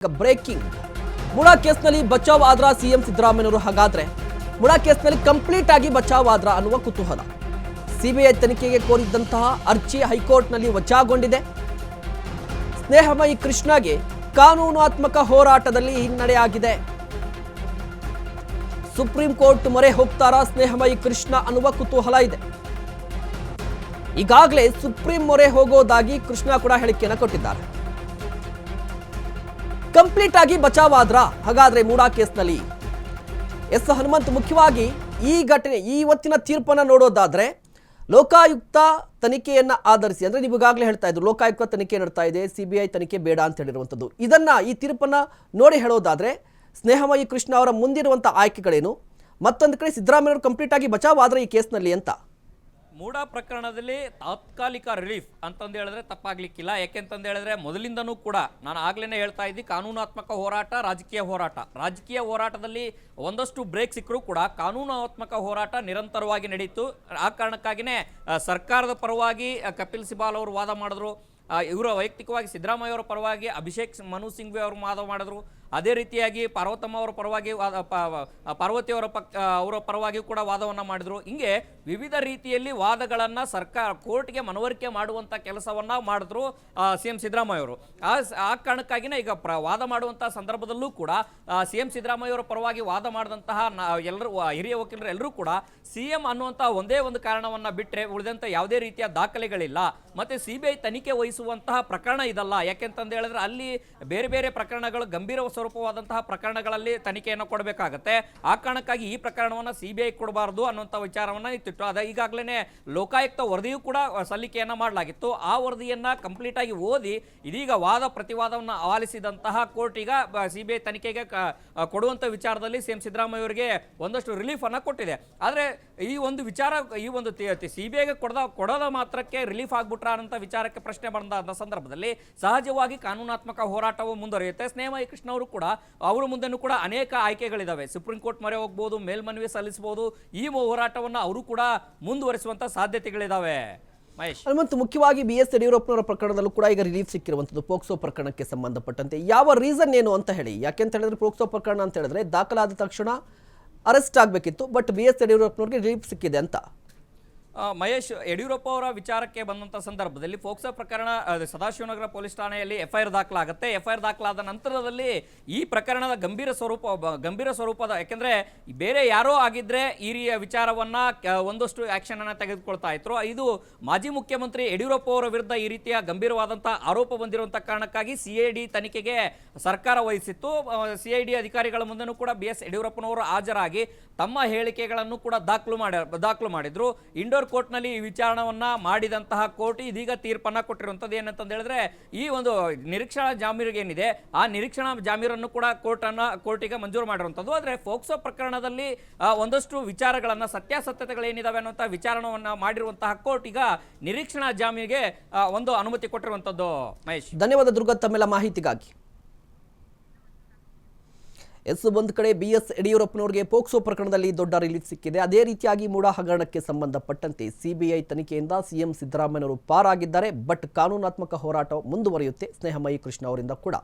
Breaking MUDA ಕೇಸ್ನಲ್ಲಿ ಬಚಾವ್ ಆದ್ರ ಸಿಎಂ ಸಿದ್ದರಾಮಯ್ಯನವರು. ಹಾಗಾದ್ರೆ ಮುಡಾ ಕೇಸ್ನಲ್ಲಿ ಕಂಪ್ಲೀಟ್ ಆಗಿ ಬಚಾವ್ ಆದ್ರ ಅನ್ನುವ ಕುತೂಹಲ. ಸಿಬಿಐ ತನಿಖೆಗೆ ಕೋರಿದ್ದಂತಹ ಅರ್ಜಿ ಹೈಕೋರ್ಟ್ನಲ್ಲಿ ವಜಾಗೊಂಡಿದೆ. ಸ್ನೇಹಮಯಿ ಕೃಷ್ಣಗೆ ಕಾನೂನಾತ್ಮಕ ಹೋರಾಟದಲ್ಲಿ ಹಿನ್ನಡೆಯಾಗಿದೆ. ಸುಪ್ರೀಂ ಕೋರ್ಟ್ ಮೊರೆ ಹೋಗ್ತಾರಾ ಸ್ನೇಹಮಯಿ ಕೃಷ್ಣ ಅನ್ನುವ ಕುತೂಹಲ ಇದೆ. ಈಗಾಗಲೇ ಸುಪ್ರೀಂ ಮೊರೆ ಹೋಗೋದಾಗಿ ಕೃಷ್ಣ ಕೂಡ ಹೇಳಿಕೆಯನ್ನು ಕೊಟ್ಟಿದ್ದಾರೆ. ಕಂಪ್ಲೀಟ್ ಆಗಿ ಬಚಾವ್ ಆದ್ರ ಹಾಗಾದ್ರೆ ಮುಡಾ ಕೇಸ್ನಲ್ಲಿ ಎಸ್ ಹನುಮಂತ್, ಮುಖ್ಯವಾಗಿ ಈ ಘಟನೆ ಇವತ್ತಿನ ತೀರ್ಪನ್ನು ನೋಡೋದಾದ್ರೆ ಲೋಕಾಯುಕ್ತ ತನಿಖೆಯನ್ನ ಆಧರಿಸಿ, ಅಂದ್ರೆ ನೀವು ಈಗಾಗಲೇ ಹೇಳ್ತಾ ಇದ್ರು ಲೋಕಾಯುಕ್ತ ತನಿಖೆ ನಡೆಸ್ತಾ ಇದೆ, ಸಿಬಿಐ ತನಿಖೆ ಬೇಡ ಅಂತ ಹೇಳಿರುವಂಥದ್ದು. ಈ ತೀರ್ಪನ್ನ ನೋಡಿ ಹೇಳೋದಾದ್ರೆ ಸ್ನೇಹಮಯಿ ಕೃಷ್ಣ ಅವರ ಮುಂದಿರುವಂಥ ಆಯ್ಕೆಗಳೇನು, ಮತ್ತೊಂದು ಕಡೆ ಸಿದ್ದರಾಮಯ್ಯವರು ಕಂಪ್ಲೀಟ್ ಆಗಿ ಬಚಾವ್ ಆದ್ರೆ ಈ ಕೇಸ್ನಲ್ಲಿ ಅಂತ. ಮೂಡಾ ಪ್ರಕರಣದಲ್ಲಿ ತಾತ್ಕಾಲಿಕ ರಿಲೀಫ್ ಅಂತಂದು ಹೇಳಿದ್ರೆ ತಪ್ಪಾಗ್ಲಿಕ್ಕಿಲ್ಲ. ಯಾಕೆಂತಂದು ಹೇಳಿದ್ರೆ ಮೊದಲಿಂದನೂ ಕೂಡ ನಾನು ಆಗ್ಲೇ ಹೇಳ್ತಾ ಇದ್ದಿ, ಕಾನೂನಾತ್ಮಕ ಹೋರಾಟ, ರಾಜಕೀಯ ಹೋರಾಟ. ರಾಜಕೀಯ ಹೋರಾಟದಲ್ಲಿ ಒಂದಷ್ಟು ಬ್ರೇಕ್ ಸಿಕ್ಕರೂ ಕೂಡ ಕಾನೂನಾತ್ಮಕ ಹೋರಾಟ ನಿರಂತರವಾಗಿ ನಡೀತು. ಆ ಕಾರಣಕ್ಕಾಗಿಯೇ ಸರ್ಕಾರದ ಪರವಾಗಿ ಕಪಿಲ್ ಸಿಬಾಲ್ ಅವರು ವಾದ ಮಾಡಿದ್ರು, ಇವರ ವೈಯಕ್ತಿಕವಾಗಿ ಸಿದ್ದರಾಮಯ್ಯ ಅವರ ಪರವಾಗಿ ಅಭಿಷೇಕ್ ಮನು ಸಿಂಘ್ವಿ ಅವರು ವಾದ ಮಾಡಿದ್ರು. ಅದೇ ರೀತಿಯಾಗಿ ಪಾರ್ವತಮ್ಮ ಅವರ ಪರವಾಗಿ ಪಾರ್ವತಿ ಅವರ ಪರವಾಗಿ ಕೂಡ ವಾದವನ್ನು ಮಾಡಿದ್ರು. ಹಿಂಗೆ ವಿವಿಧ ರೀತಿಯಲ್ಲಿ ವಾದಗಳನ್ನು ಕೋರ್ಟ್ಗೆ ಮನವರಿಕೆ ಮಾಡುವಂಥ ಕೆಲಸವನ್ನು ಮಾಡಿದ್ರು ಸಿ ಎಂ ಸಿದ್ದರಾಮಯ್ಯ ಅವರು. ಆ ಕಾರಣಕ್ಕಾಗಿಯೇ ಈಗ ವಾದ ಮಾಡುವಂಥ ಸಂದರ್ಭದಲ್ಲೂ ಕೂಡ ಸಿ ಎಂ ಸಿದ್ದರಾಮಯ್ಯ ಅವರ ಪರವಾಗಿ ವಾದ ಮಾಡಿದಂತಹ ಎಲ್ಲರೂ ಹಿರಿಯ ವಕೀಲರು ಎಲ್ಲರೂ ಕೂಡ ಸಿ ಎಂ ಅನ್ನುವಂಥ ಒಂದೇ ಒಂದು ಕಾರಣವನ್ನು ಬಿಟ್ಟರೆ ಉಳಿದಂಥ ಯಾವುದೇ ರೀತಿಯ ದಾಖಲೆಗಳಿಲ್ಲ. ಮತ್ತು ಸಿಬಿಐ ತನಿಖೆ ವಹಿಸುವಂತಹ ಪ್ರಕರಣ ಇದಲ್ಲ. ಯಾಕೆಂತಂದು ಹೇಳಿದ್ರೆ ಅಲ್ಲಿ ಬೇರೆ ಬೇರೆ ಪ್ರಕರಣಗಳು ಗಂಭೀರ ಸ್ವರೂಪವಾದಂತಹ ಪ್ರಕರಣಗಳಲ್ಲಿ ತನಿಖೆಯನ್ನು ಕೊಡಬೇಕಾಗತ್ತೆ. ಆ ಕಾರಣಕ್ಕಾಗಿ ಈ ಪ್ರಕರಣವನ್ನು ಸಿಬಿಐ ಕೊಡಬಾರದು ಅನ್ನುವಂಥ ವಿಚಾರವನ್ನು ಇತ್ತಿತ್ತು. ಈಗಾಗಲೇ ಲೋಕಾಯುಕ್ತ ವರದಿಯೂ ಕೂಡ ಸಲ್ಲಿಕೆಯನ್ನು ಮಾಡಲಾಗಿತ್ತು. ಆ ವರದಿಯನ್ನು ಕಂಪ್ಲೀಟ್ ಆಗಿ ಓದಿ ಇದೀಗ ವಾದ ಪ್ರತಿವಾದವನ್ನು ಆಲಿಸಿದಂತಹ ಕೋರ್ಟ್ ಈಗ ಸಿಬಿಐ ತನಿಖೆಗೆ ಕೊಡುವಂಥ ವಿಚಾರದಲ್ಲಿ ಸಿ ಎಂ ಸಿದ್ದರಾಮಯ್ಯ ಅವರಿಗೆ ಒಂದಷ್ಟು ರಿಲೀಫ್ ಅನ್ನು ಕೊಟ್ಟಿದೆ. ಆದರೆ ಈ ಒಂದು ವಿಚಾರ ಸಿಬಿಐಗೆ ಕೊಡೋದ ಮಾತ್ರಕ್ಕೆ ರಿಲೀಫ್ ಆಗ್ಬಿಟ್ರ ಅನ್ನೋ ವಿಚಾರಕ್ಕೆ ಪ್ರಶ್ನೆ ಬಂದ ಸಂದರ್ಭದಲ್ಲಿ ಸಹಜವಾಗಿ ಕಾನೂನಾತ್ಮಕ ಹೋರಾಟವು ಮುಂದುವರಿಯುತ್ತೆ. ಸ್ನೇಹಮಯಿ ಕೃಷ್ಣ ಅವರು ಕೂಡ ಅವರ ಮುಂದೆನೂ ಕೂಡ ಅನೇಕ ಆಯ್ಕೆಗಳಿದಾವೆ. ಸುಪ್ರೀಂ ಕೋರ್ಟ್ ಮೊರೆ ಹೋಗಬಹುದು, ಮೇಲ್ಮನವಿ ಸಲ್ಲಿಸಬಹುದು. ಈ ಹೋರಾಟವನ್ನು ಅವರು ಕೂಡ ಮುಂದುವರಿಸುವಂತ ಸಾಧ್ಯತೆಗಳಿದಾವೆ. ಮಹೇಶ್, ಮತ್ತು ಮುಖ್ಯವಾಗಿ BS ಯಡಿಯೂರಪ್ಪನವರ ಪ್ರಕರಣದಲ್ಲೂ ಕೂಡ ಈಗ ರಿಲೀಫ್ ಸಿಕ್ಕಿರುವಂಥದ್ದು ಪೋಕ್ಸೋ ಪ್ರಕರಣಕ್ಕೆ ಸಂಬಂಧಪಟ್ಟಂತೆ. ಯಾವ ರೀಸನ್ ಏನು ಅಂತ ಹೇಳಿ, ಯಾಕೆಂತ ಹೇಳಿದ್ರೆ ಪೋಕ್ಸೋ ಪ್ರಕರಣ ಅಂತ ಹೇಳಿದ್ರೆ ದಾಖಲಾದ ತಕ್ಷಣ ಅರೆಸ್ಟ್ ಆಗಬೇಕಿತ್ತು, ಬಟ್ BS ಯಡಿಯೂರಪ್ಪನವರಿಗೆ ರಿಲೀಫ್ ಸಿಕ್ಕಿದೆ ಅಂತ. ಮಹೇಶ್, ಯಡಿಯೂರಪ್ಪ ಅವರ ವಿಚಾರಕ್ಕೆ ಬಂದಂಥ ಸಂದರ್ಭದಲ್ಲಿ ಫೋಕ್ಸೋ ಪ್ರಕರಣ ಸದಾಶಿವನಗರ ಪೊಲೀಸ್ ಠಾಣೆಯಲ್ಲಿ FIR ದಾಖಲಾಗುತ್ತೆ. FIR ದಾಖಲಾದ ನಂತರದಲ್ಲಿ ಈ ಪ್ರಕರಣದ ಗಂಭೀರ ಸ್ವರೂಪದ, ಯಾಕೆಂದ್ರೆ ಬೇರೆ ಯಾರೋ ಆಗಿದ್ರೆ ಈ ವಿಚಾರವನ್ನ ಒಂದಷ್ಟು ಆಕ್ಷನ್ ಅನ್ನು ತೆಗೆದುಕೊಳ್ತಾ ಇದ್ರು. ಇದು ಮಾಜಿ ಮುಖ್ಯಮಂತ್ರಿ ಯಡಿಯೂರಪ್ಪ ಅವರ ವಿರುದ್ಧ ಈ ರೀತಿಯ ಗಂಭೀರವಾದಂತಹ ಆರೋಪ ಬಂದಿರುವಂತಹ ಕಾರಣಕ್ಕಾಗಿ CID ತನಿಖೆಗೆ ಸರ್ಕಾರ ವಹಿಸಿತ್ತು. CID ಅಧಿಕಾರಿಗಳ ಮುಂದೆನೂ ಕೂಡ BS ಯಡಿಯೂರಪ್ಪನವರು ಹಾಜರಾಗಿ ತಮ್ಮ ಹೇಳಿಕೆಗಳನ್ನು ಕೂಡ ದಾಖಲು ಮಾಡಿದ್ರು. ಇಂಡೋರ್ ಕೋರ್ಟ್ನಲ್ಲಿ ಈ ವಿಚಾರಣವನ್ನ ಮಾಡಿದಂತಹ ಕೋರ್ಟ್ ಇದೀಗ ತೀರ್ಪನ್ನ ಕೊಟ್ಟಿರುವಂಥದ್ದು ಏನಂತಂದು ಹೇಳಿದ್ರೆ, ಈ ಒಂದು ನಿರೀಕ್ಷಣಾ ಜಾಮೀನು ಏನಿದೆ ಆ ನಿರೀಕ್ಷಣಾ ಜಾಮೀನನ್ನು ಕೂಡ ಕೋರ್ಟಿಗೆ ಮಂಜೂರು ಮಾಡಿರುವಂಥದ್ದು. ಆದರೆ ಫೋಕ್ಸೋ ಪ್ರಕರಣದಲ್ಲಿ ಒಂದಷ್ಟು ವಿಚಾರಗಳನ್ನ ಸತ್ಯಾಸತ್ಯತೆಗಳೇನಿದಾವೆ ಅನ್ನುವಂಥ ವಿಚಾರಣವನ್ನ ಮಾಡಿರುವಂತಹ ಕೋರ್ಟ್ ಈಗ ನಿರೀಕ್ಷಣಾ ಜಾಮೀನಿಗೆ ಒಂದು ಅನುಮತಿ ಕೊಟ್ಟಿರುವಂಥದ್ದು. ಮಹೇಶ್, ಧನ್ಯವಾದ ದುರ್ಗಾ ತಮ್ಮೆಲ್ಲ ಮಾಹಿತಿಗಾಗಿ. ಒಂದು ಕಡೆ BS ಯಡಿಯೂರಪ್ಪನವರಿಗೆ ಪೋಕ್ಸೋ ಪ್ರಕರಣದಲ್ಲಿ ದೊಡ್ಡ ರಿಲೀಫ್ ಸಿಕ್ಕಿದೆ. ಅದೇ ರೀತಿಯಾಗಿ ಮುಡಾ ಹಗರಣಕ್ಕೆ ಸಂಬಂಧಪಟ್ಟಂತೆ CBI ತನಿಖೆಯಿಂದ CM ಸಿದ್ದರಾಮಯ್ಯನವರು ಪಾರಾಗಿದ್ದಾರೆ. ಬಟ್ ಕಾನೂನಾತ್ಮಕ ಹೋರಾಟ ಮುಂದುವರಿಯುತ್ತೆ ಸ್ನೇಹಮಯಿ ಕೃಷ್ಣ ಅವರಿಂದ ಕೂಡ.